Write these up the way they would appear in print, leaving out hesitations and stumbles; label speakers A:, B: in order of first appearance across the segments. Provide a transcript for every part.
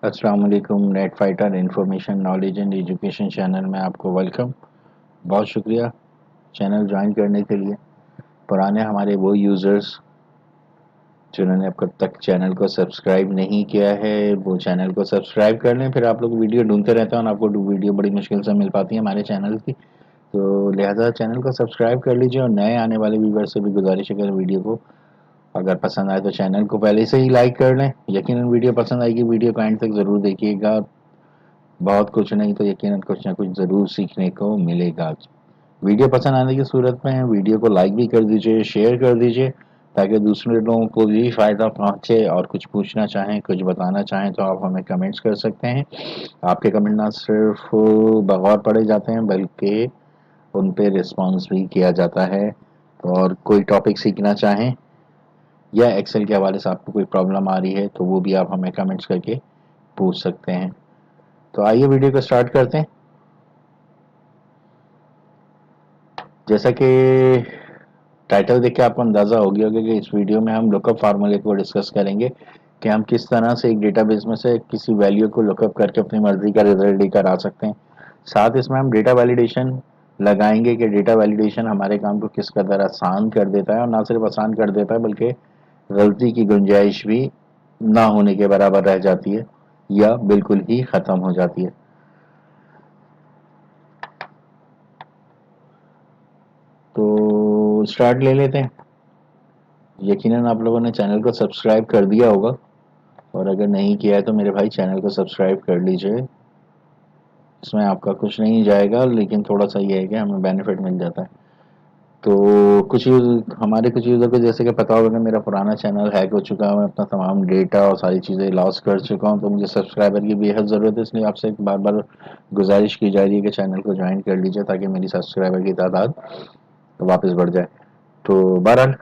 A: अस्सलाम वालेकुम। Net fighter information knowledge and education channel में आपको वेलकम। बहुत शुक्रिया चैनल ज्वाइन करने के लिए। पुराने हमारे वो यूज़र्स जिन्होंने अब तक चैनल को सब्सक्राइब नहीं किया है वो चैनल को सब्सक्राइब कर लें। फिर आप लोग वीडियो ढूंढते रहते हैं और आपको वीडियो बड़ी मुश्किल से मिल पाती है हमारे चैनल की, तो लिहाजा चैनल को सब्सक्राइब कर लीजिए। और नए आने वाले व्यूवर से भी गुजारिश है कि वीडियो को अगर पसंद आए तो चैनल को पहले से ही लाइक कर लें। यकीनन वीडियो पसंद आएगी, वीडियो को एंड तक ज़रूर देखिएगा। बहुत कुछ नहीं तो यकीनन कुछ ना कुछ ज़रूर सीखने को मिलेगा। वीडियो पसंद आने की सूरत में वीडियो को लाइक भी कर दीजिए, शेयर कर दीजिए, ताकि दूसरे लोगों को भी फ़ायदा पहुंचे। और कुछ पूछना चाहें, कुछ बताना चाहें तो आप हमें कमेंट्स कर सकते हैं। आपके कमेंट ना सिर्फ बगौर पढ़े जाते हैं बल्कि उन पे रिस्पॉन्स भी किया जाता है। और कोई टॉपिक सीखना चाहें या एक्सेल के हवाले से आपको कोई प्रॉब्लम आ रही है तो वो भी आप हमें कमेंट्स करके पूछ सकते हैं। तो आइए वीडियो को स्टार्ट करते हैं। जैसा कि टाइटल देख के आपको अंदाज़ा हो गया होगा कि इस वीडियो में हम लुकअप फार्मूले को डिस्कस करेंगे कि हम किस तरह से एक डेटाबेस में से किसी वैल्यू को लुकअप करके अपनी मर्ज़ी का रिजल्ट लेकर आ सकते हैं। साथ इसमें हम डेटा वैलिडेशन लगाएंगे कि डेटा वैलिडेशन हमारे काम को किस कदर आसान कर देता है, और ना सिर्फ आसान कर देता है बल्कि गलती की गुंजाइश भी ना होने के बराबर रह जाती है या बिल्कुल ही ख़त्म हो जाती है। तो स्टार्ट ले लेते हैं। यकीनन आप लोगों ने चैनल को सब्सक्राइब कर दिया होगा, और अगर नहीं किया है तो मेरे भाई चैनल को सब्सक्राइब कर लीजिए। इसमें आपका कुछ नहीं जाएगा, लेकिन थोड़ा सा ये है कि हमें बेनिफिट मिल जाता है। तो हमारे कुछ यूज़र को जैसे कि पता होगा कि मेरा पुराना चैनल हैक हो चुका है, मैं अपना तमाम डेटा और सारी चीज़ें लॉस कर चुका हूँ, तो मुझे सब्सक्राइबर की बेहद ज़रूरत है। इसलिए आपसे बार बार गुजारिश की जा रही है कि चैनल को ज्वाइन कर लीजिए ताकि मेरी सब्सक्राइबर की तादाद वापस बढ़ जाए। तो बहरहाल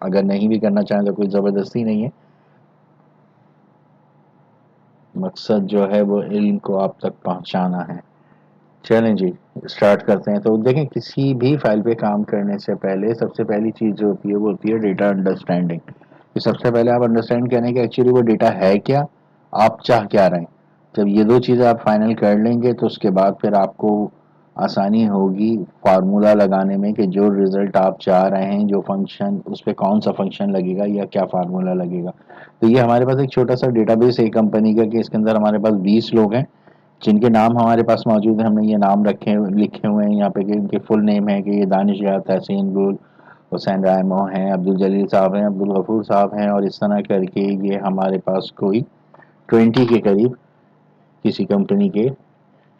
A: अगर नहीं भी करना चाहें तो कोई ज़बरदस्ती नहीं है। मकसद जो है वो इल्म को आप तक पहुंचाना है। चलें जी, स्टार्ट करते हैं। तो देखें, किसी भी फाइल पे काम करने से पहले सबसे पहली चीज़ जो होती है वो होती है डेटा अंडरस्टैंडिंग। कि सबसे पहले आप अंडरस्टैंड करें कि एक्चुअली वो डेटा है क्या, आप चाह क्या रहे हैं। जब ये दो चीज़ें आप फाइनल कर लेंगे तो उसके बाद फिर आपको आसानी होगी फार्मूला लगाने में कि जो रिज़ल्ट आप चाह रहे हैं, जो फंक्शन, उस पर कौन सा फंक्शन लगेगा या क्या फार्मूला लगेगा। तो ये हमारे पास एक छोटा सा डेटाबेस है कंपनी का कि इसके अंदर हमारे पास 20 लोग हैं जिनके नाम हमारे पास मौजूद है। हमने ये नाम रखे लिखे हुए हैं यहाँ पे कि इनके फुल नेम है कि ये दानिश यार, तहसीन गुल, हुसैन रायमो हैं, अब्दुल जलील साहब हैं, अब्दुल गफूर साहब हैं, और इस तरह करके ये हमारे पास कोई 20 के करीब किसी कंपनी के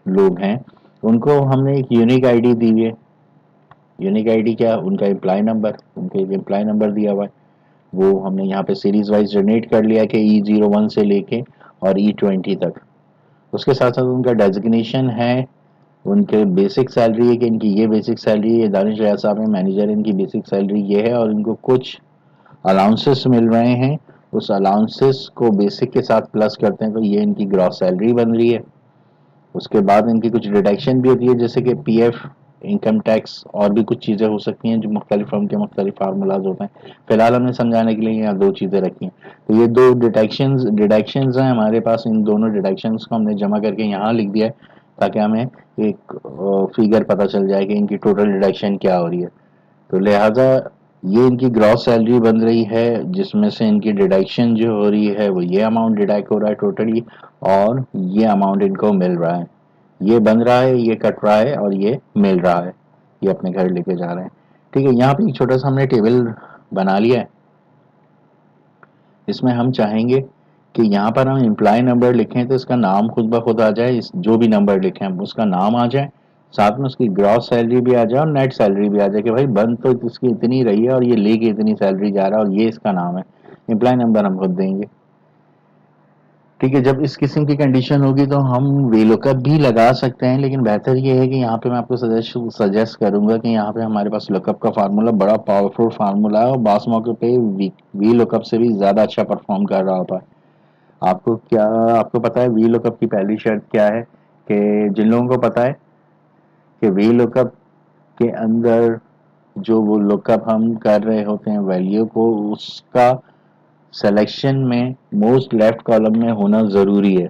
A: लोग हैं। उनको हमने एक यूनिक आईडी दी है। यूनिक आईडी क्या, उनका एम्प्लॉय नंबर, उनको एक एम्प्लॉय नंबर दिया हुआ है। वो हमने यहाँ पे सीरीज वाइज जनरेट कर लिया कि E01 से लेके और E20 तक। उसके साथ साथ उनका डेजिग्नेशन है, उनके बेसिक सैलरी है कि इनकी ये बेसिक सैलरी है। दानिश रियाज साहब हैं मैनेजर, इनकी बेसिक सैलरी ये है, और इनको कुछ अलाउंसेस मिल रहे हैं। उस अलाउंसेस को बेसिक के साथ प्लस करते हैं तो ये इनकी ग्रॉस सैलरी बन रही है। उसके बाद इनकी कुछ डिडक्शन भी होती है जैसे कि पीएफ, इनकम टैक्स, और भी कुछ चीज़ें हो सकती हैं जो मुख्तलिफ फर्म के मुख्तलिफ फार्मूलाज होते हैं। फिलहाल हमने समझाने के लिए यहाँ दो चीज़ें रखी हैं। तो ये दो डिडक्शंस हैं हमारे पास। इन दोनों डिडक्शंस को हमने जमा करके यहाँ लिख दिया है ताकि हमें एक फिगर पता चल जाए कि इनकी टोटल डिडक्शन क्या हो रही है। तो लिहाजा ये इनकी ग्रॉस सैलरी बन रही है, जिसमें से इनकी डिडक्शन जो हो रही है वो ये अमाउंट डिडक्ट हो रहा है टोटली, और ये अमाउंट इनको मिल रहा है। ये बन रहा है, ये कट रहा है, और ये मिल रहा है। ये अपने घर लेके जा रहे हैं। ठीक है, यहाँ पे एक छोटा सा हमने टेबल बना लिया है। इसमें हम चाहेंगे कि यहाँ पर हम एम्प्लॉय नंबर लिखें तो इसका नाम खुद ब खुद आ जाए। इस जो भी नंबर लिखें हम उसका नाम आ जाए, साथ में उसकी ग्रॉस सैलरी भी आ जाए और नेट सैलरी भी आ जाए कि भाई बंद तो इसकी इतनी रही है और ये लेके इतनी सैलरी जा रहा है और ये इसका नाम है। एम्प्लॉय नंबर हम खुद देंगे। ठीक है, जब इस किस्म की कंडीशन होगी तो हम वीलुकअप भी लगा सकते हैं, लेकिन बेहतर ये है कि यहाँ पे मैं आपको सजेस्ट करूंगा कि यहाँ पे हमारे पास लुकअप का फार्मूला बड़ा पावरफुल फार्मूला है और बास मौके पे वी लुकअप से भी ज़्यादा अच्छा परफॉर्म कर रहा होता है। आपको पता है वी लुकअप की पहली शर्त क्या है? कि जिन लोगों को पता है कि वी लुकअप के अंदर जो वो लुकअप हम कर रहे होते हैं वैल्यू को, उसका सिलेक्शन में मोस्ट लेफ्ट कॉलम में होना ज़रूरी है।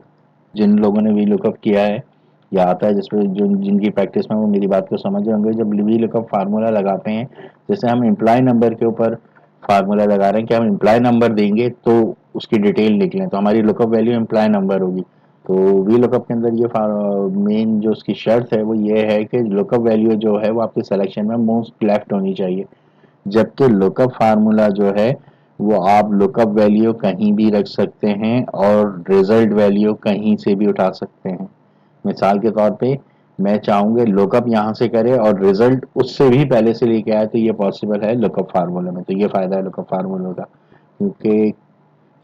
A: जिन लोगों ने वी लुकअप किया है या आता है, जिसपे जो जिनकी प्रैक्टिस में वो मेरी बात को समझ रहे होंगे, जब वी लुकअप फार्मूला लगाते हैं, जैसे हम इम्प्लाई नंबर के ऊपर फार्मूला लगा रहे हैं कि हम इम्प्लाई नंबर देंगे तो उसकी डिटेल निकलें, तो हमारी लुकअप वैल्यू इम्प्लाई नंबर होगी। तो वी लुकअप के अंदर ये मेन जो उसकी शर्त है वो ये है कि लुकअप वैल्यू जो है वो आपके सिलेक्शन में मोस्ट लेफ्ट होनी चाहिए। जबकि लुकअप फार्मूला जो है वो आप लुकअप वैल्यू कहीं भी रख सकते हैं और रिजल्ट वैल्यू कहीं से भी उठा सकते हैं। मिसाल के तौर पे मैं चाहूंगा लुकअप यहाँ से करे और रिजल्ट उससे भी पहले से लेके आए, तो ये पॉसिबल है लुकअप फार्मूला में। तो ये फायदा है लुकअप फार्मूला का, क्योंकि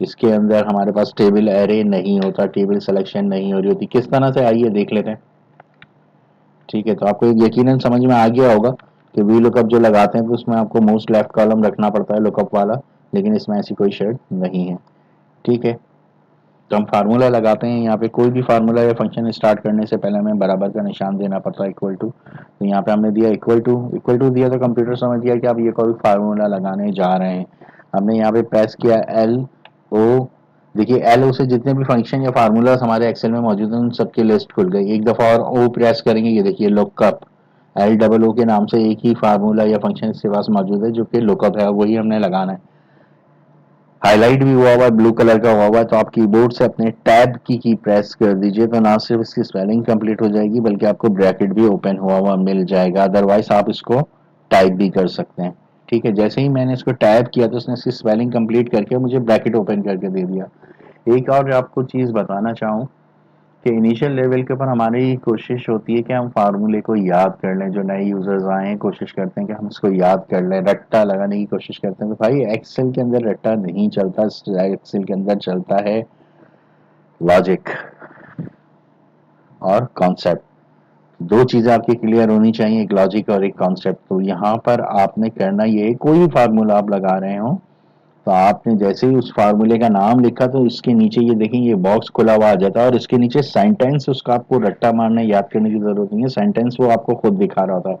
A: इसके अंदर हमारे पास टेबल एरे नहीं होता, टेबल सिलेक्शन नहीं हो रही होती। किस तरह से, आइए देख लेते हैं। ठीक है, तो आपको यकीनन समझ में आ गया होगा कि वी लुकअप जो लगाते हैं तो उसमें आपको मोस्ट लेफ्ट कॉलम रखना पड़ता है लुकअप वाला, लेकिन इसमें ऐसी कोई शर्त नहीं है। ठीक है, तो हम फार्मूला लगाते हैं। यहाँ पे कोई भी फार्मूला या फंक्शन स्टार्ट करने से पहले हमें बराबर का निशान देना पड़ता है, इक्वल टू। तो यहाँ पे हमने दिया इक्वल टू दिया, तो कंप्यूटर समझ गया कि आप ये कोई फार्मूला लगाने जा रहे हैं। हमने यहाँ पे प्रेस किया एल ओ। देखिए एल ओ से जितने भी फंक्शन या फार्मूलाज हमारे एक्सेल में मौजूद हैं उन सबकी लिस्ट खुल गई। एक दफ़ा और ओ प्रेस करेंगे, ये देखिए लुकअप, एल डबल ओ के नाम से एक ही फार्मूला या फंक्शन इसके पास मौजूद है जो कि लुकअप है, वही हमने लगाना है। हाईलाइट भी हुआ हुआ है, ब्लू कलर का हुआ हुआ है, तो आप कीबोर्ड से अपने टैब की प्रेस कर दीजिए, तो ना सिर्फ इसकी स्पेलिंग कंप्लीट हो जाएगी बल्कि आपको ब्रैकेट भी ओपन हुआ हुआ मिल जाएगा। अदरवाइज आप इसको टाइप भी कर सकते हैं। ठीक है, जैसे ही मैंने इसको टाइप किया तो उसने इसकी स्पेलिंग कंप्लीट करके मुझे ब्रैकेट ओपन करके दे दिया। एक और आपको चीज़ बताना चाहूँ कि इनिशियल लेवल के ऊपर हमारी कोशिश होती है कि हम फार्मूले को याद कर लें। जो नए यूजर्स आए हैं कोशिश करते हैं कि हम इसको याद कर लें, रट्टा लगाने की कोशिश करते हैं। तो भाई एक्सेल के अंदर रट्टा नहीं चलता, एक्सेल के अंदर चलता है लॉजिक और कॉन्सेप्ट। दो चीज़ें आपकी क्लियर होनी चाहिए, एक लॉजिक और एक कॉन्सेप्ट। तो यहाँ पर आपने करना ये, कोई भी फार्मूला आप लगा रहे हो तो आपने जैसे ही उस फार्मूले का नाम लिखा तो इसके नीचे ये देखें, ये बॉक्स खुला हुआ आ जाता है और इसके नीचे सेंटेंस, उसका आपको रट्टा मारने याद करने की जरूरत नहीं है, सेंटेंस वो आपको खुद दिखा रहा होता है।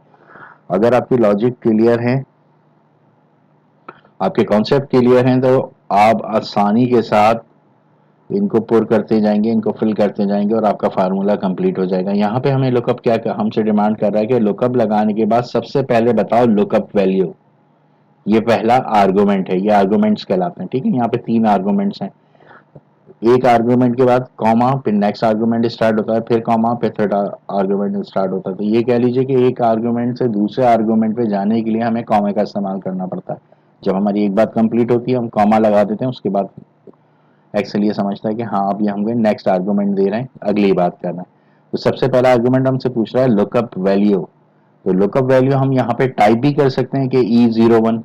A: अगर आपकी लॉजिक क्लियर है, आपके कॉन्सेप्ट क्लियर हैं, तो आप आसानी के साथ इनको पुर करते जाएंगे, इनको फिल करते जाएंगे और आपका फार्मूला कंप्लीट हो जाएगा। यहाँ पे हमें लुकअप क्या हमसे डिमांड कर रहा है कि लुकअप लगाने के बाद सबसे पहले बताओ लुकअप वैल्यू। ये पहला आर्गुमेंट है, ये आर्गुमेंट्स कहलाते हैं। ठीक है, यहाँ पे 3 आर्गुमेंट्स हैं। एक आर्गुमेंट के बाद कॉमा, फिर नेक्स्ट आर्गुमेंट स्टार्ट होता है, फिर कॉमा, फिर थर्ड आर्गुमेंट स्टार्ट होता है। तो ये कह लीजिए कि एक आर्गुमेंट से दूसरे आर्गुमेंट पे जाने के लिए हमें कॉमा का इस्तेमाल करना पड़ता है। जब हमारी एक बात कंप्लीट होती है हम कॉमा लगा देते हैं, उसके बाद एक्सेल ये समझता है कि हाँ अब ये हमें नेक्स्ट आर्गुमेंट दे रहे हैं, अगली बात करना है। तो सबसे पहला आर्गुमेंट हमसे पूछ रहा है लुकअप वैल्यू। तो लुकअप वैल्यू हम यहाँ पे टाइप भी कर सकते हैं कि E01।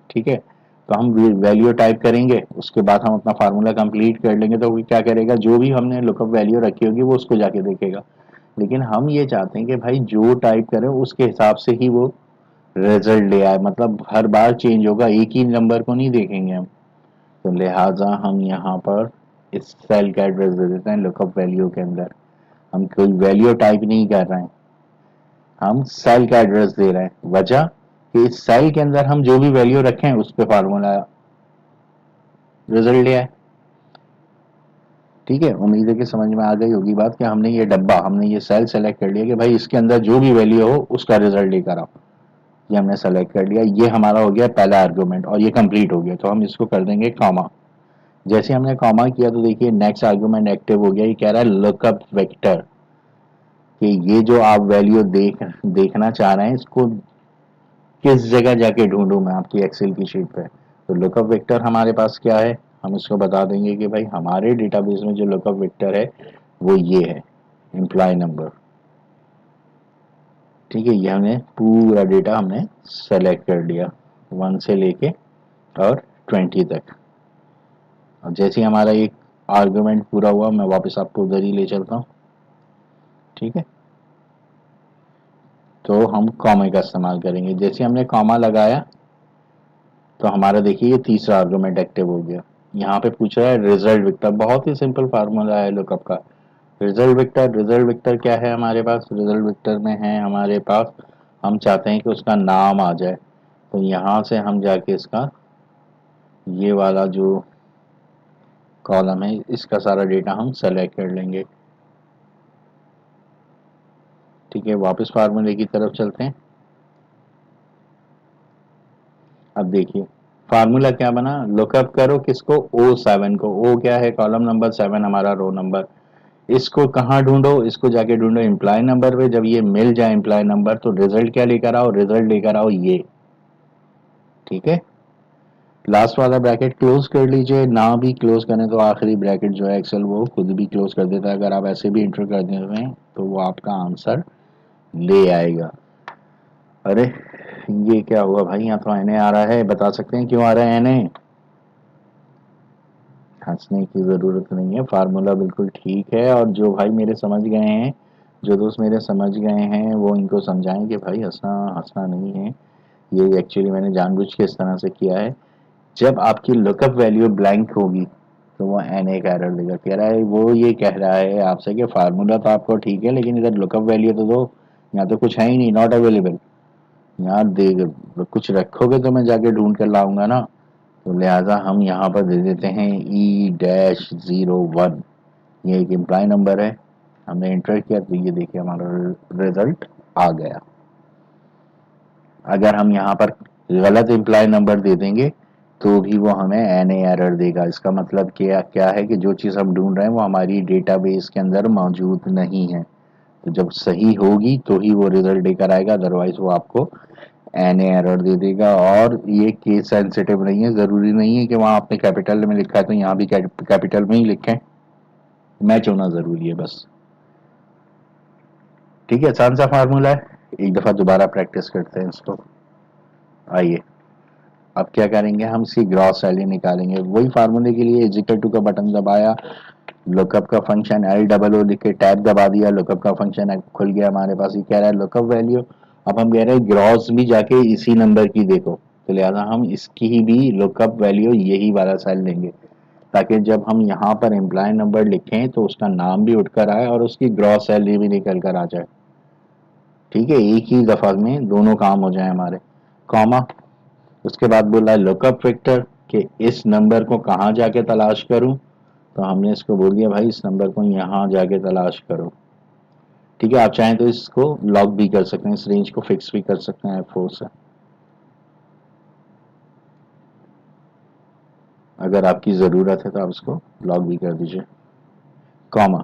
A: ठीक है, तो हम वैल्यू टाइप करेंगे, उसके बाद हम अपना फार्मूला कंप्लीट कर लेंगे। तो वो क्या करेगा, जो भी हमने लुकअप वैल्यू रखी होगी वो उसको जाके देखेगा। लेकिन हम ये चाहते हैं कि भाई जो टाइप करें उसके हिसाब से ही वो रिजल्ट ले आए, मतलब हर बार चेंज होगा, एक ही नंबर को नहीं देखेंगे हम। तो लिहाजा हम यहाँ पर इस सेल का एड्रेस दे देते हैं लुकअप वैल्यू के अंदर। हम कोई वैल्यू टाइप नहीं कर रहे हैं, हम सेल का एड्रेस दे रहे हैं। वजह कि इस सेल के अंदर हम जो भी वैल्यू रखें उस पर फार्मूला रिजल्ट लिया है। ठीक है, उम्मीद है कि समझ में आ गई होगी बात कि हमने ये डब्बा, हमने ये सेल सेलेक्ट कर लिया कि भाई इसके अंदर जो भी वैल्यू हो उसका रिजल्ट लेकर आओ। ये हमने सेलेक्ट कर लिया, ये हमारा हो गया पहला आर्गुमेंट और ये कंप्लीट हो गया। तो हम इसको कर देंगे कॉमा। जैसे हमने कॉमा किया तो देखिए नेक्स्ट आर्गुमेंट एक्टिव हो गया। ये कह रहा है लुकअप वेक्टर, कि ये जो आप वैल्यू देखना चाह रहे हैं इसको किस जगह जाके ढूंढूं मैं आपकी एक्सेल की शीट पे। तो लुकअप वेक्टर हमारे पास क्या है, हम इसको बता देंगे कि भाई हमारे डेटाबेस में जो लुकअप वेक्टर है वो ये है, एम्प्लॉय नंबर। ठीक है, ये हमने पूरा डेटा हमने सेलेक्ट कर लिया 1 से लेके और 20 तक। अब जैसे ही हमारा एक आर्गुमेंट पूरा हुआ मैं वापस आपको उधर ही ले चलता हूँ। ठीक है, तो हम कॉमा का इस्तेमाल करेंगे। जैसे हमने कॉमा लगाया तो हमारा देखिए ये तीसरा आर्गुमेंट एक्टिव हो गया। यहाँ पे पूछ रहा है रिजल्ट वेक्टर, बहुत ही सिंपल फार्मूला है लुकअप का। रिजल्ट वेक्टर क्या है हमारे पास, रिजल्ट वेक्टर में है हमारे पास, हम चाहते हैं कि उसका नाम आ जाए। तो यहाँ से हम जाके इसका ये वाला जो कॉलम है, इसका सारा डेटा हम सेलेक्ट कर लेंगे। ठीक है, वापस फार्मूले की तरफ चलते हैं। अब देखिए फार्मूला क्या बना, लुकअप करो किसको, O7 को। O क्या है, कॉलम नंबर, 7 हमारा रो नंबर। इसको कहाँ ढूंढो, इसको जाके ढूंढो इम्प्लाई नंबर पे। जब ये मिल जाए इम्प्लाई नंबर तो रिजल्ट क्या लेकर आओ, रिजल्ट लेकर आओ ये। ठीक है, लास्ट वाला ब्रैकेट क्लोज कर लीजिए, ना भी क्लोज करें तो आखिरी ब्रैकेट जो है एक्सेल वो खुद भी क्लोज कर देता है। अगर आप ऐसे भी इंटर कर देते हैं तो वो आपका आंसर ले आएगा। अरे ये क्या हुआ भाई, यहाँ तो एनए आ रहा है, बता सकते हैं क्यों आ रहा है एनए? हंसने की ज़रूरत नहीं है, फार्मूला बिल्कुल ठीक है। और जो भाई मेरे समझ गए हैं, जो दोस्त मेरे समझ गए हैं, वो इनको समझाएं कि भाई हंसना हंसना नहीं है, ये एक्चुअली मैंने जानबूझ के इस तरह से किया है। जब आपकी लुकअप वैल्यू ब्लैंक होगी तो वो एन ए का एरर देगा। कह रहा है वो, ये कह रहा है आपसे कि फार्मूला तो आपको ठीक है लेकिन इधर लुकअप वैल्यू तो दो, यहाँ तो कुछ है ही नहीं, नॉट अवेलेबल। यहाँ देख कुछ रखोगे तो मैं जाके ढूंढ कर लाऊंगा ना। तो लिहाजा हम यहाँ पर दे देते हैं E-01। ये एक इम्प्लाई नंबर है, हमने इंटर किया तो ये देखिए हमारा रिजल्ट आ गया। अगर हम यहाँ पर गलत इम्प्लाई नंबर दे देंगे तो भी वो हमें एन एरर देगा। इसका मतलब क्या क्या है कि जो चीज़ हम ढूंढ रहे हैं वो हमारी डेटाबेस के अंदर मौजूद नहीं है। तो जब सही होगी तो ही वो रिजल्ट लेकर आएगा, अदरवाइज वो आपको एन एरर दे देगा। और ये केस सेंसिटिव नहीं है, ज़रूरी नहीं है कि वहाँ आपने कैपिटल में लिखा है तो यहाँ भी कैपिटल में ही लिखें, मैच होना ज़रूरी है बस। ठीक है, आसान सा फार्मूला है, एक दफ़ा दोबारा प्रैक्टिस करते हैं इसको। आइए अब क्या करेंगे, हम इसकी ग्रॉस वैल्यू निकालेंगे। वही फार्मूले के लिए इजिकल टू का बटन दबाया, लुकअप का फंक्शन L लिख के टैब दबा दिया, लुकअप का फंक्शन खुल गया हमारे पास। ये कह रहा है लुकअप वैल्यू। अब हम कह रहे हैं ग्रॉस भी जाके इसी नंबर की देखो, तो लिहाजा हम इसकी ही भी लुकअप वैल्यू यही वाला सेल लेंगे, ताकि जब हम यहाँ पर एम्प्लॉय नंबर लिखें तो उसका नाम भी उठकर आए और उसकी ग्रॉस सैलरी भी निकल कर आ जाए। ठीक है, एक ही दफा में दोनों काम हो जाए हमारे। कॉमा, उसके बाद बोला लुकअप वेक्टर कि इस नंबर को कहाँ जाके तलाश करूं, तो हमने इसको बोल दिया भाई इस नंबर को यहाँ जाके तलाश करो। ठीक है, आप चाहें तो इसको लॉक भी कर सकते हैं, इस रेंज को फिक्स भी कर सकते हैं F4 से, अगर आपकी ज़रूरत है तो आप इसको लॉक भी कर दीजिए। कॉमा,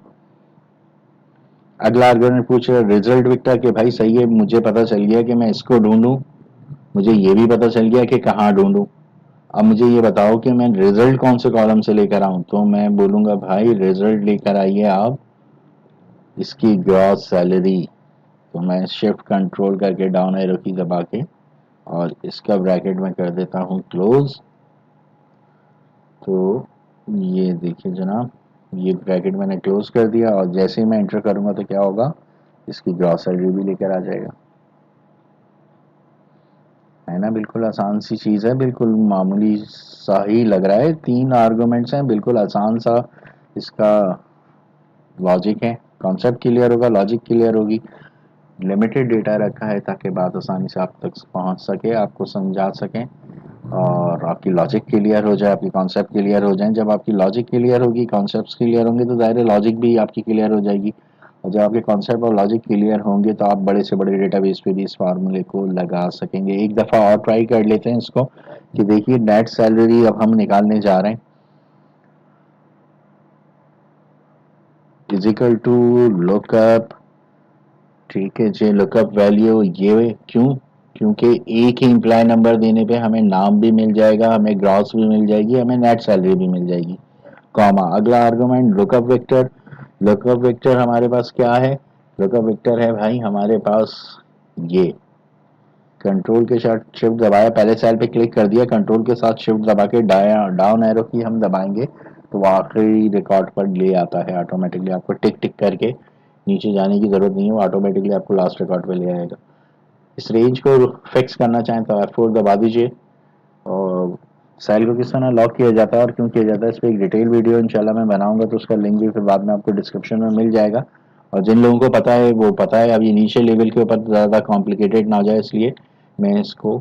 A: अगला आर्गुमेंट पूछ रहा है रिजल्ट वेक्टर के भाई सही है, मुझे पता चल गया कि मैं इसको ढूंढूं, मुझे ये भी पता चल गया कि कहाँ ढूंढूं। अब मुझे ये बताओ कि मैं रिजल्ट कौन से कॉलम से लेकर आऊं, तो मैं बोलूंगा भाई रिजल्ट लेकर आइए आप इसकी ग्रॉस सैलरी। तो मैं शिफ्ट कंट्रोल करके डाउन एरो की दबा के और इसका ब्रैकेट में कर देता हूँ क्लोज। तो ये देखिए जनाब, ये ब्रैकेट मैंने क्लोज कर दिया और जैसे ही मैं एंटर करूंगा तो क्या होगा, इसकी ग्रॉस सैलरी भी लेकर आ जाएगा। है ना, बिल्कुल आसान सी चीज़ है, बिल्कुल मामूली सा ही लग रहा है, 3 आर्गुमेंट्स हैं, बिल्कुल आसान सा इसका लॉजिक है। कॉन्सेप्ट क्लियर होगा, लॉजिक क्लियर होगी। लिमिटेड डेटा रखा है ताकि बात आसानी से आप तक पहुंच सके, आपको समझा सकें और आपकी लॉजिक क्लियर हो जाए, आपकी कॉन्सेप्ट क्लियर हो जाए। जब आपकी लॉजिक क्लियर होगी, कॉन्सेप्ट्स क्लियर होंगे तो ज़ाहिर है लॉजिक भी आपकी क्लियर हो जाएगी। और जब आपके कॉन्सेप्ट और लॉजिक क्लियर होंगे तो आप बड़े से बड़े डेटाबेस पे भी इस फार्मूले को लगा सकेंगे। एक दफ़ा और ट्राई कर लेते हैं इसको कि देखिए नेट सैलरी अब हम निकालने जा रहे हैं, इजिकल टू लुकअप। ठीक है जी, लुकअप वैल्यू ये क्यों, क्योंकि एक ही इम्प्लॉय नंबर देने पे हमें नाम भी मिल जाएगा, हमें ग्रॉस भी मिल जाएगी, हमें नेट सैलरी भी मिल जाएगी। कॉमा, अगला argument lookup vector. Lookup vector हमारे पास क्या है, लुकअप वेक्टर है भाई हमारे पास ये, कंट्रोल के साथ शिफ्ट दबाया, पहले सेल पे क्लिक कर दिया, कंट्रोल के साथ शिफ्ट दबा के डाउन एरो की हम दबाएंगे तो वो आखिरी रिकॉर्ड पर ले आता है ऑटोमेटिकली। आपको टिक टिक करके नीचे जाने की जरूरत नहीं है, वो ऑटोमेटिकली आपको लास्ट रिकॉर्ड पे ले आएगा। इस रेंज को फिक्स करना चाहें तो F4 दबा दीजिए। और सेल को किस तरह लॉक किया जाता है और क्यों किया जाता है इस पर एक डिटेल वीडियो इंशाल्लाह मैं बनाऊंगा, तो उसका लिंक भी फिर बाद में आपको डिस्क्रिप्शन में मिल जाएगा। और जिन लोगों को पता है वो पता है, अब ये नीचे लेवल के ऊपर ज़्यादा कॉम्प्लिकेटेड ना हो जाए, इसलिए मैं इसको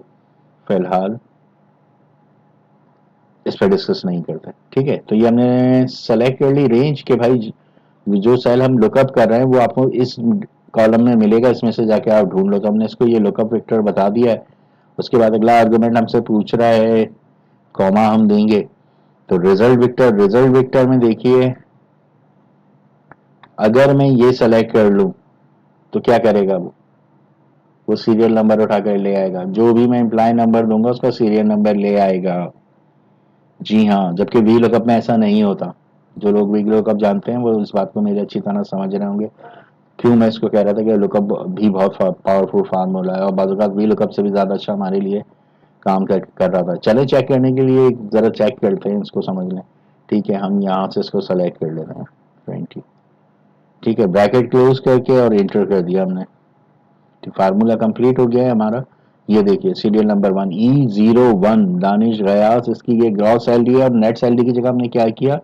A: फ़िलहाल इस पर डिस्कस नहीं करते। ठीक है, तो ये हमने सेलेक्ट कर ली रेंज के भाई जो सेल हम लुकअप कर रहे हैं वो आपको इस कॉलम में मिलेगा, इसमें से जाके आप ढूंढ लो। तो हमने इसको ये लुकअप वेक्टर बता दिया है। उसके बाद अगला आर्गुमेंट हमसे पूछ रहा है, कॉमा हम देंगे। तो रिजल्ट वेक्टर में देखिए, अगर मैं ये सेलेक्ट कर लूं तो क्या करेगा वो सीरियल नंबर उठाकर ले आएगा। जो भी मैं इम्प्लाई नंबर दूंगा उसका सीरियल नंबर ले आएगा। जी हाँ, जबकि वी लुकअप में ऐसा नहीं होता। जो लोग वी लुकअप जानते हैं वो इस बात को मेरे अच्छी तरह समझ रहे होंगे, क्यों मैं इसको कह रहा था कि लुकअप भी बहुत पावरफुल फार्मूला है और बाज़ वी लुकअप से भी ज़्यादा अच्छा हमारे लिए काम कर रहा था। चले चेक करने के लिए ज़रा चेक करते हैं, इसको समझ लें। ठीक है, हम यहाँ से इसको सेलेक्ट कर लेते हैं 20। ठीक है, ब्रैकेट क्लोज करके और इंटर कर दिया हमने। फार्मूला कंप्लीट हो गया है हमारा। ये देखिए serial number 1 E01 Danish Ghiyas, इसकी ये ग्रॉस सैलरी है और नेट सैलरी की जगह हमने क्या किया,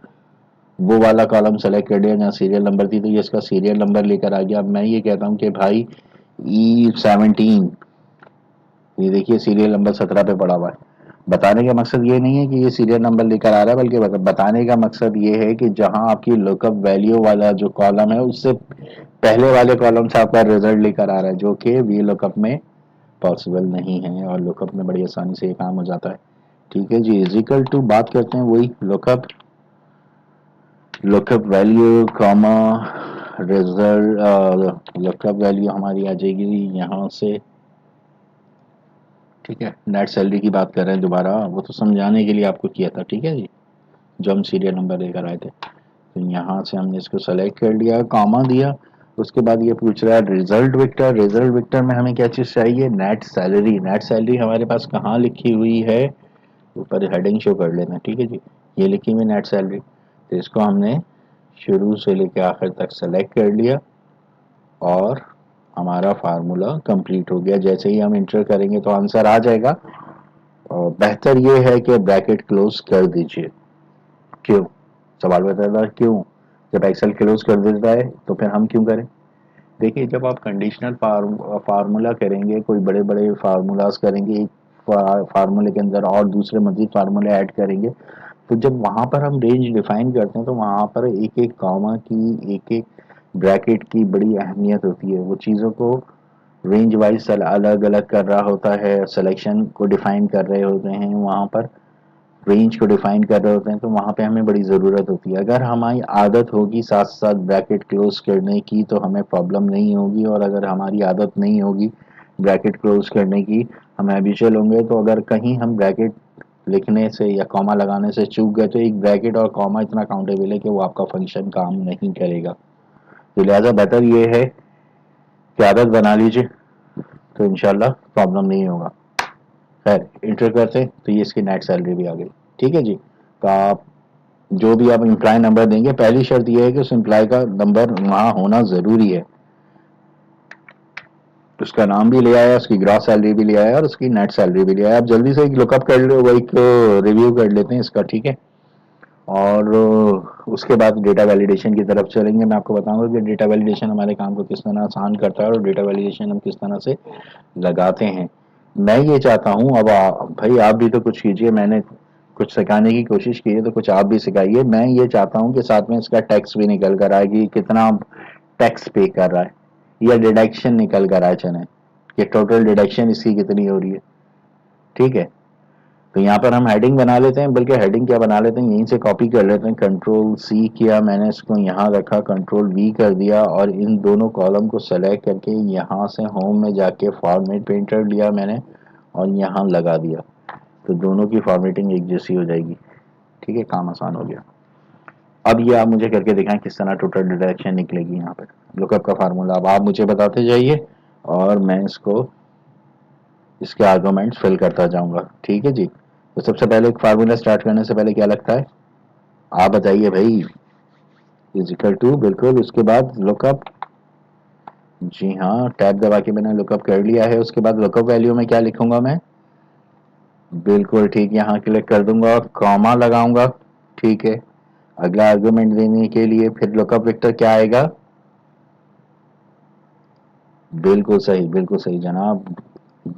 A: वो वाला कॉलम सेलेक्ट कर लिया जहाँ सीरियल नंबर थी, तो ये इसका सीरियल नंबर लेकर आ गया। अब मैं ये कहता हूँ कि भाई E17, ये देखिए सीरियल नंबर 17 पे पड़ा हुआ है। बताने का मकसद ये नहीं है कि ये सीरियल नंबर लेकर आ रहा है, बल्कि बताने का मकसद ये है कि जहां आपकी लुकअप वैल्यू वाला जो कॉलम है उससे पहले वाले कॉलम से आपका रिजल्ट लेकर आ रहा है, जो कि वी लुकअप में पॉसिबल नहीं है और लुकअप में बड़ी आसानी से ये काम हो जाता है। ठीक है जी, इजिकल टू बात करते हैं वही lookup, lookup value comma result. Lookup value हमारी आ जाएगी यहाँ से। ठीक है, नेट सैलरी की बात कर रहे हैं दोबारा, वो तो समझाने के लिए आपको किया था। ठीक है जी, जो हम सीरियल नंबर लेकर आए थे। तो यहाँ से हमने इसको सेलेक्ट कर लिया, कॉमा दिया। उसके बाद ये पूछ रहा है रिजल्ट वेक्टर। रिजल्ट वेक्टर में हमें क्या चीज़ चाहिए, नेट सैलरी। नेट सैलरी हमारे पास कहाँ लिखी हुई है, ऊपर हेडिंग शो कर लेना। ठीक है जी, ये लिखी हुई नेट सैलरी। तो इसको हमने शुरू से लेकर आखिर तक सेलेक्ट कर लिया और हमारा फार्मूला कंप्लीट हो गया। जैसे ही हम इंटर करेंगे तो आंसर आ जाएगा। और बेहतर ये है कि ब्रैकेट क्लोज कर दीजिए। क्यों, सवाल बता रहा क्यों, जब एक्सेल क्लोज कर देता है तो फिर हम क्यों करें। देखिए, जब आप कंडीशनल फार्मूला करेंगे, कोई बड़े बड़े फार्मूलाज करेंगे, एक फार्मूले के अंदर और दूसरे मजीद फार्मूले ऐड करेंगे, तो जब वहाँ पर हम रेंज डिफाइन करते हैं तो वहाँ पर एक एक कॉमा की, एक एक ब्रैकेट की बड़ी अहमियत होती है। वो चीज़ों को रेंज वाइज अलग अलग कर रहा होता है, सिलेक्शन को डिफाइन कर रहे होते हैं वहाँ पर, रेंज को डिफाइन कर रहे होते हैं, तो वहाँ पे हमें बड़ी ज़रूरत होती है। अगर हमारी आदत होगी साथ साथ ब्रैकेट क्लोज करने की तो हमें प्रॉब्लम नहीं होगी, और अगर हमारी आदत नहीं होगी ब्रैकेट क्लोज करने की, हम हैबिचुअल होंगे, तो अगर कहीं हम ब्रैकेट लिखने से या कॉमा लगाने से चूक गए तो एक ब्रैकेट और कॉमा इतना काउंटेबल है कि वो आपका फंक्शन काम नहीं करेगा। तो लिहाजा बेहतर ये है कि आदत बना लीजिए, तो इंशाल्लाह प्रॉब्लम नहीं होगा। खैर, इंटर करते तो ये इसकी नेट सैलरी भी आ गई। ठीक है जी, तो आप जो भी आप इम्प्लाई नंबर देंगे, पहली शर्त यह है कि उस इम्प्लाई का नंबर वहाँ होना ज़रूरी है। उसका नाम भी ले आया, उसकी ग्रॉस सैलरी भी ले आया और उसकी नेट सैलरी भी ले आया। आप जल्दी से एक लुकअप कर लो, वो एक रिव्यू कर लेते हैं इसका। ठीक है, और उसके बाद डेटा वैलिडेशन की तरफ चलेंगे। मैं आपको बताऊंगा कि डेटा वैलिडेशन हमारे काम को किस तरह आसान करता है और डेटा वैलिडेशन हम किस तरह से लगाते हैं। मैं ये चाहता हूँ, अब भाई आप भी तो कुछ कीजिए, मैंने कुछ सिखाने की कोशिश की है तो कुछ आप भी सिखाइए। मैं ये चाहता हूँ कि साथ में इसका टैक्स भी निकल कर आए कि कितना टैक्स पे कर रहा है, या डिडक्शन निकल कर आए चले कि टोटल डिडक्शन इसकी कितनी हो रही है। ठीक है, तो यहाँ पर हम हेडिंग बना लेते हैं, बल्कि हेडिंग क्या बना लेते हैं, यहीं से कॉपी कर लेते हैं। कंट्रोल सी किया मैंने, इसको यहाँ रखा, कंट्रोल वी कर दिया और इन दोनों कॉलम को सेलेक्ट करके यहाँ से होम में जाके फॉर्मेट पेंटर लिया मैंने और यहाँ लगा दिया। तो दोनों की फॉर्मेटिंग एक जैसी हो जाएगी। ठीक है, काम आसान हो गया। अब ये आप मुझे करके दिखाएं किस तरह टोटल डिडक्शन निकलेगी यहाँ पर। लुकअप का फार्मूला अब आप मुझे बताते जाइए और मैं इसको, इसके आर्गुमेंट्स फिल करता जाऊंगा। ठीक है जी, तो सबसे पहले एक फार्मूला स्टार्ट करने से पहले क्या लगता है, आप बताइए भाई। इज इक्वल टू, बिल्कुल, उसके बाद लुकअप। जी हाँ, टैब दबा के मैंने लुकअप कर लिया है। उसके बाद लुकअप वैल्यू में क्या लिखूंगा मैं, बिल्कुल ठीक, यहाँ क्लिक कर दूंगा और कॉमा लगाऊंगा। ठीक है, अगला आर्गुमेंट देने के लिए फिर लुकअप वेक्टर क्या आएगा, बिल्कुल सही जनाब,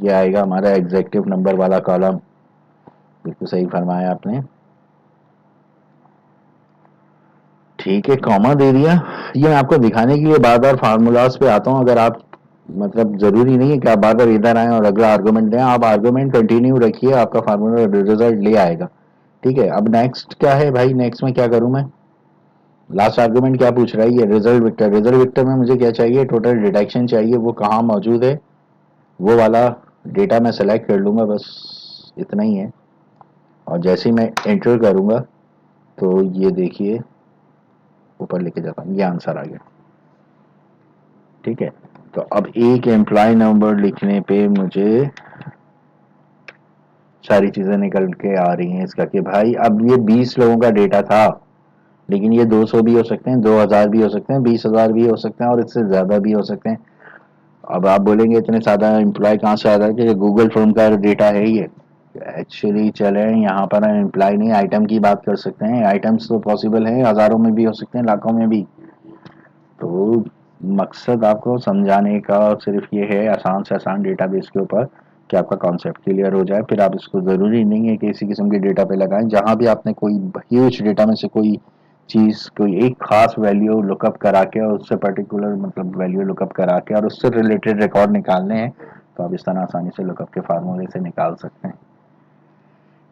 A: ये आएगा हमारा एग्जेक्टिव नंबर वाला कॉलम। बिल्कुल सही फरमाया आपने। ठीक है, कॉमा दे दिया। ये मैं आपको दिखाने के लिए बार बार फार्मूलाज पे आता हूँ। अगर आप मतलब जरूरी नहीं है कि आप बार बार इधर आए और अगला आर्गुमेंट दें, आप आर्गुमेंट कंटिन्यू रखिए, आपका फार्मूला रिजल्ट ले आएगा। ठीक है, अब नेक्स्ट क्या है भाई, नेक्स्ट में क्या करूं मैं? लास्ट आर्गुमेंट क्या पूछ रहा है? ये रिजल्ट वेक्टर। रिजल्ट वेक्टर में मुझे क्या चाहिए? टोटल डिटेक्शन चाहिए, वो कहाँ मौजूद है, वो वाला डेटा मैं सेलेक्ट कर लूंगा, बस इतना ही है। और जैसे ही मैं एंटर करूंगा तो ये देखिए ऊपर लेके जाता हूँ, ये आंसर आ गया। ठीक है, तो अब एक एम्प्लॉय नंबर लिखने पे मुझे सारी चीजें निकल के आ रही हैं इसका कि भाई अब ये 20 लोगों का डेटा था, लेकिन ये 200 भी हो सकते हैं, 2000 भी हो सकते हैं, 20,000 भी हो सकते हैं और इससे ज्यादा भी हो सकते हैं। अब आप बोलेंगे इतने सादा एम्प्लॉय कहाँ से आ रहा है कि गूगल फॉर्म का डेटा है ये? एक्चुअली चले यहाँ पर हम एम्प्लॉय नहीं आइटम की बात कर सकते हैं। आइटम्स तो पॉसिबल है, हजारों में भी हो सकते हैं, लाखों में भी। तो मकसद आपको समझाने का सिर्फ ये है, आसान से आसान डेटाबेस के ऊपर, कि आपका कॉन्सेप्ट क्लियर हो जाए। फिर आप इसको ज़रूरी नहीं है कि इसी किस्म के डेटा पे लगाएं। जहां भी आपने कोई ह्यूज डेटा में से कोई चीज़, कोई एक खास वैल्यू लुकअप करा के और उससे पर्टिकुलर मतलब वैल्यू लुकअप करा के और उससे रिलेटेड रिकॉर्ड निकालने हैं, तो आप इस तरह आसानी से लुकअप के फार्मूले से निकाल सकते हैं।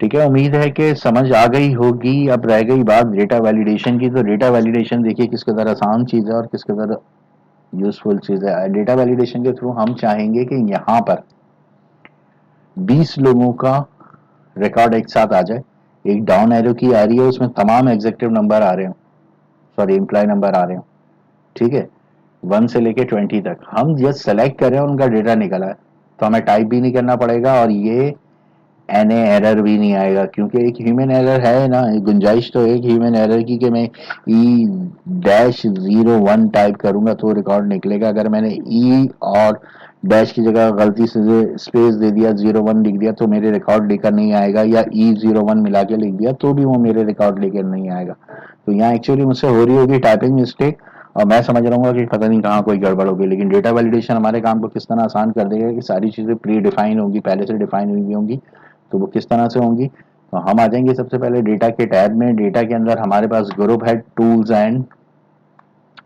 A: ठीक है, उम्मीद है कि समझ आ गई होगी। अब रह गई बात डेटा वैलिडेशन की, तो डेटा वैलिडेशन देखिए किस कदर आसान चीज़ है और किस कदर यूजफुल चीज़ है। डेटा वैलिडेशन के थ्रू हम चाहेंगे कि यहाँ पर 20 लोगों का रिकॉर्ड एक साथ आ जाए। एक डाउन एरो की आ रही है, उसमें तमाम एग्जीक्यूटिव नंबर आ रहे हो, सॉरी एम्प्लॉय नंबर आ रहे हो। ठीक है, 1 से लेके 20 तक हम जस्ट सेलेक्ट करें और उनका डेटा निकला है, तो हमें टाइप भी नहीं करना पड़ेगा और ये एन एरर भी नहीं आएगा, क्योंकि एक ह्यूमन एरर है ना, गुंजाइश तो एक ह्यूमन एरर की कि मैं ई डैश 01 टाइप करूंगा तो रिकॉर्ड निकलेगा। अगर मैंने ई और डैश की जगह गलती से स्पेस दे दिया, 01 लिख दिया, तो मेरे रिकॉर्ड लेकर नहीं आएगा, या ई 01 मिला के लिख दिया तो भी वो मेरे रिकॉर्ड लेकर नहीं आएगा। तो यहाँ एक्चुअली मुझसे हो रही होगी टाइपिंग मिस्टेक, और मैं समझ रहा हूँ कि पता नहीं कहाँ कोई गड़बड़ होगी। लेकिन डेटा वैलिडेशन हमारे काम को किस तरह आसान कर देगा कि सारी चीज़ें प्री डिफाइन होंगी, पहले से डिफाइन हुई होंगी। तो वो किस तरह से होंगी? तो हम आ जाएंगे सबसे पहले डेटा के टैब में। डेटा के अंदर हमारे पास ग्रुप है tools and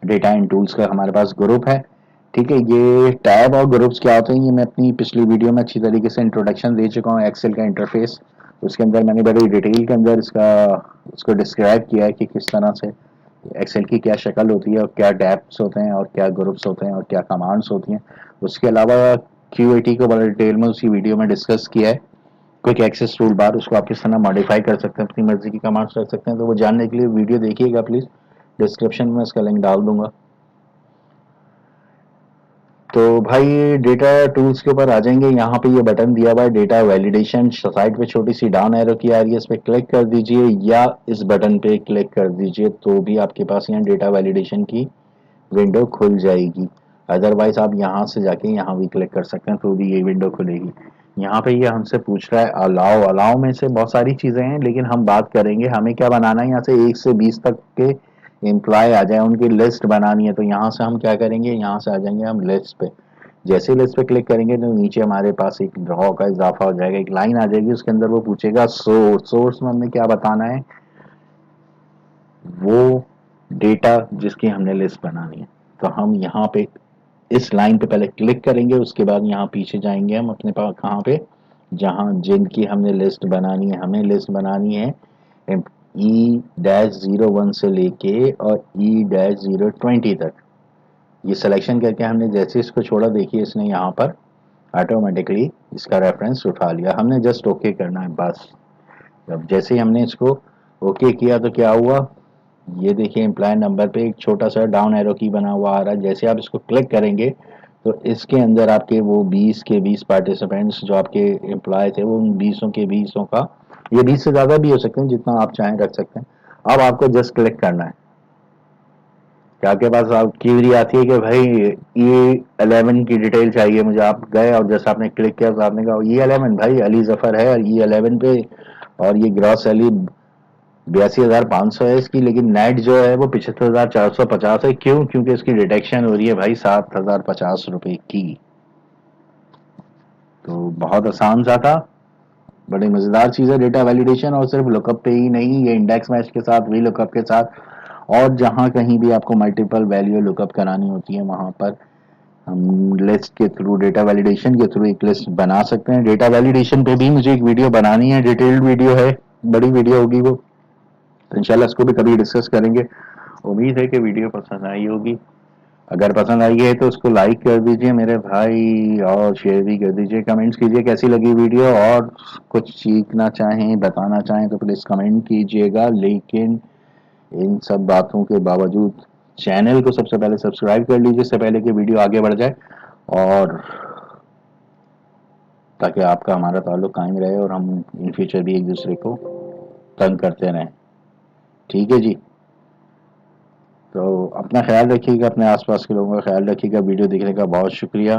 A: data and tools का हमारे पास ग्रुप है। ठीक है, ये टैब और ग्रुप्स क्या होते हैं ये मैं अपनी पिछली वीडियो में अच्छी तरीके से इंट्रोडक्शन दे चुका हूँ। एक्सेल का इंटरफेस, उसके अंदर मैंने बड़ी डिटेल के अंदर इसको डिस्क्राइब किया है कि किस तरह से एक्सेल की क्या शक्ल होती है और क्या टैब्स होते हैं और क्या ग्रुप्स होते हैं और क्या कमांड्स होती हैं। उसके अलावा क्यूएटी को बड़ा डिटेल में उसी वीडियो में डिस्कस किया है। क्विक एक्सेस टूल बार, उसको आप किस तरह मॉडिफाई कर सकते हैं, अपनी मर्जी की कमांड्स रख सकते हैं। तो वो जानने के लिए वीडियो देखिएगा प्लीज़, डिस्क्रिप्शन में इसका लिंक डाल दूंगा। तो भाई डेटा टूल्स के ऊपर आ जाएंगे, यहाँ पे ये बटन दिया हुआ है डेटा वैलिडेशन, साइड पे छोटी सी डाउन एरो की आ रही है, इस पर क्लिक कर दीजिए या इस बटन पे क्लिक कर दीजिए तो भी आपके पास यहाँ डेटा वैलिडेशन की विंडो खुल जाएगी। अदरवाइज आप यहाँ से जाके यहाँ भी क्लिक कर सकते हैं तो भी ये विंडो खुलेगी। यहाँ पे ये हमसे पूछ रहा है अलाउ। अलाउ में से बहुत सारी चीज़ें हैं, लेकिन हम बात करेंगे हमें क्या बनाना है। यहाँ से 1 से 20 तक के एम्प्लॉय आ जाए, उनकी लिस्ट बनानी है। तो यहाँ से हम क्या करेंगे, यहाँ से आ जाएंगे हम लिस्ट पे। जैसे ही लिस्ट पे क्लिक करेंगे तो नीचे हमारे पास एक ड्रॉ का इजाफा हो जाएगा, एक लाइन आ जाएगी, उसके अंदर वो पूछेगा सोर्स। सोर्स में हमने क्या बताना है, वो डेटा जिसकी हमने लिस्ट बनानी है। तो हम यहाँ पे इस लाइन पे पहले क्लिक करेंगे, उसके बाद यहाँ पीछे जाएंगे हम अपने पास कहाँ पे, जहाँ जिनकी हमने लिस्ट बनानी है। हमें लिस्ट बनानी है ई डैश 01 से लेके और ई डैश 020 तक। ये सिलेक्शन करके हमने जैसे इसको छोड़ा, देखिए इसने यहाँ पर ऑटोमेटिकली इसका रेफरेंस उठा लिया। हमने जस्ट ओके करना है बस। अब जैसे ही हमने इसको ओके किया तो क्या हुआ, ये देखिए एम्प्लॉय नंबर पे एक छोटा सा डाउन एरो की बना हुआ आ रहा है। जैसे आप इसको क्लिक करेंगे तो इसके अंदर आपके वो 20 के 20 पार्टिसिपेंट्स जो आपके एम्प्लॉय थे, वो उन 20 के 20 का, ये 20 से ज़्यादा भी हो सकते हैं, जितना आप चाहें रख सकते हैं। अब आपको जस्ट क्लिक करना है कि आपके पास आप क्यूरी आती है कि भाई ये 11 की डिटेल चाहिए मुझे। आप गए और जैसे आपने क्लिक किया तो आपने कहा ये 11 भाई अली जफर है ये 11 पे, और ये ग्रॉस सैलरी 82,500 है इसकी, लेकिन नेट जो है वो 75,450 है। क्यों? क्योंकि इसकी डिटेक्शन हो रही है भाई 7,050 रुपए की। तो बहुत आसान सा था, बड़ी मजेदार चीज है डेटा वैलिडेशन। और सिर्फ लुकअप पे ही नहीं, ये इंडेक्स मैच के साथ, वी लुकअप के साथ और जहाँ कहीं भी आपको मल्टीपल वैल्यू लुकअप करानी होती है वहाँ पर हम लिस्ट के थ्रू, डेटा वैलिडेशन के थ्रू एक लिस्ट बना सकते हैं। डेटा वैलिडेशन पे भी मुझे एक वीडियो बनानी है, डिटेल्ड वीडियो है, बड़ी वीडियो होगी वो, तो इंशाल्लाह इसको भी कभी डिस्कस करेंगे। उम्मीद है कि वीडियो पसंद आई होगी। अगर पसंद आई है तो उसको लाइक कर दीजिए मेरे भाई, और शेयर भी कर दीजिए। कमेंट्स कीजिए कैसी लगी वीडियो, और कुछ सीखना चाहें, बताना चाहें तो प्लीज़ कमेंट कीजिएगा। लेकिन इन सब बातों के बावजूद चैनल को सबसे पहले सब्सक्राइब कर लीजिए, इससे पहले कि वीडियो आगे बढ़ जाए, और ताकि आपका हमारा ताल्लुक कायम रहे और हम इन फ्यूचर भी एक दूसरे को तंग करते रहें। ठीक है जी। तो अपना ख्याल रखिएगा, अपने आसपास के लोगों का ख्याल रखिएगा। वीडियो देखने का बहुत शुक्रिया।